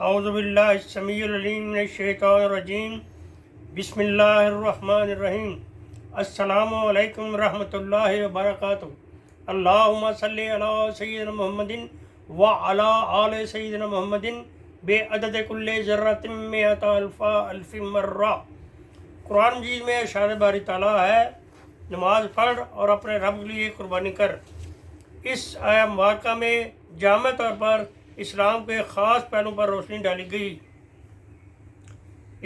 اعوذ باللہ السمیع العلیم من الشیطان الرجیم، بسم اللہ الرحمن الرحیم۔ السلام علیکم ورحمۃ اللہ وبرکاتہ۔ اللہم صلی علی سیدنا محمد وعلی آل سیدنا محمد بعدد کل ذرۃ مئۃ الف مرہ۔ قرآن مجید میں ارشاد باری تعالیٰ ہے، نماز پڑھ اور اپنے رب کے لیے قربانی کر۔ اس آیہ مبارکہ میں جامع طور پر اسلام کے خاص پہلو پر روشنی ڈالی گئی۔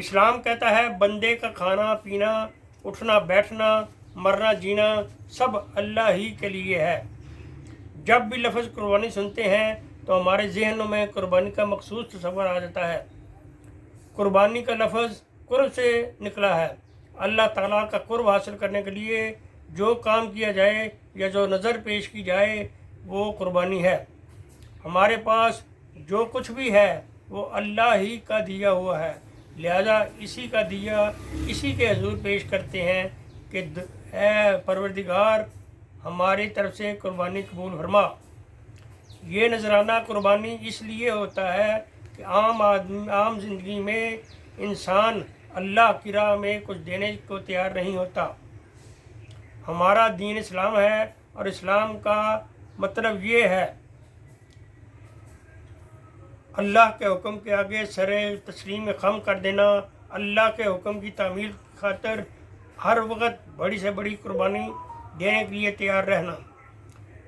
اسلام کہتا ہے بندے کا کھانا پینا، اٹھنا بیٹھنا، مرنا جینا سب اللہ ہی کے لیے ہے۔ جب بھی لفظ قربانی سنتے ہیں تو ہمارے ذہنوں میں قربانی کا مخصوص تصور آ جاتا ہے۔ قربانی کا لفظ قرب سے نکلا ہے۔ اللہ تعالیٰ کا قرب حاصل کرنے کے لیے جو کام کیا جائے یا جو نظر پیش کی جائے وہ قربانی ہے۔ ہمارے پاس جو کچھ بھی ہے وہ اللہ ہی کا دیا ہوا ہے، لہذا اسی کا دیا اسی کے حضور پیش کرتے ہیں کہ اے پروردگار ہماری طرف سے قربانی قبول فرما۔ یہ نذرانہ قربانی اس لیے ہوتا ہے کہ عام زندگی میں انسان اللہ کی راہ میں کچھ دینے کو تیار نہیں ہوتا۔ ہمارا دین اسلام ہے اور اسلام کا مطلب یہ ہے اللہ کے حکم کے آگے سر تسلیم خم کر دینا، اللہ کے حکم کی تعمیل کی خاطر ہر وقت بڑی سے بڑی قربانی دینے کے لیے تیار رہنا۔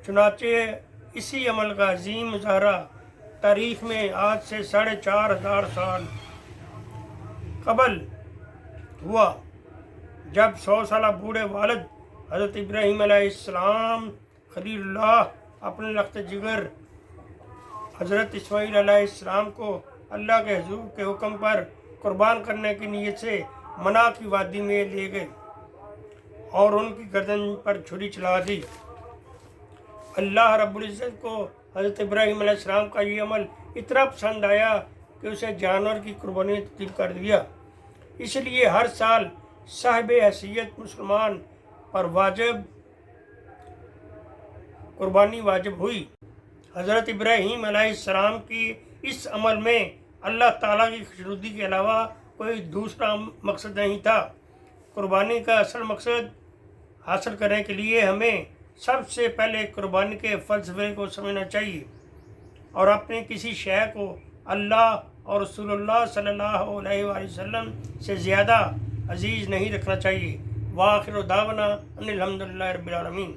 چنانچہ اسی عمل کا عظیم مظاہرہ تاریخ میں آج سے 4500 سال قبل ہوا، جب 100 سالہ بوڑھے والد حضرت ابراہیم علیہ السلام خلیل اللہ اپنے لخت جگر حضرت اسماعیل علیہ السلام کو اللہ کے حضور کے حکم پر قربان کرنے کی نیت سے منع کی وادی میں لے گئے اور ان کی گردن پر چھری چلا دی۔ اللہ رب العزت کو حضرت ابراہیم علیہ السلام کا یہ عمل اتنا پسند آیا کہ اسے جانور کی قربانی تبدیل کر دیا۔ اس لیے ہر سال صاحب حیثیت مسلمان پر قربانی واجب ہوئی۔ حضرت ابراہیم علیہ السلام کی اس عمل میں اللہ تعالیٰ کی خوشنودی کے علاوہ کوئی دوسرا مقصد نہیں تھا۔ قربانی کا اصل مقصد حاصل کرنے کے لیے ہمیں سب سے پہلے قربانی کے فلسفے کو سمجھنا چاہیے اور اپنے کسی شے کو اللہ اور رسول اللہ صلی اللہ علیہ وآلہ وسلم سے زیادہ عزیز نہیں رکھنا چاہیے۔ وآخر دعوانا ان الحمد للہ رب العالمین۔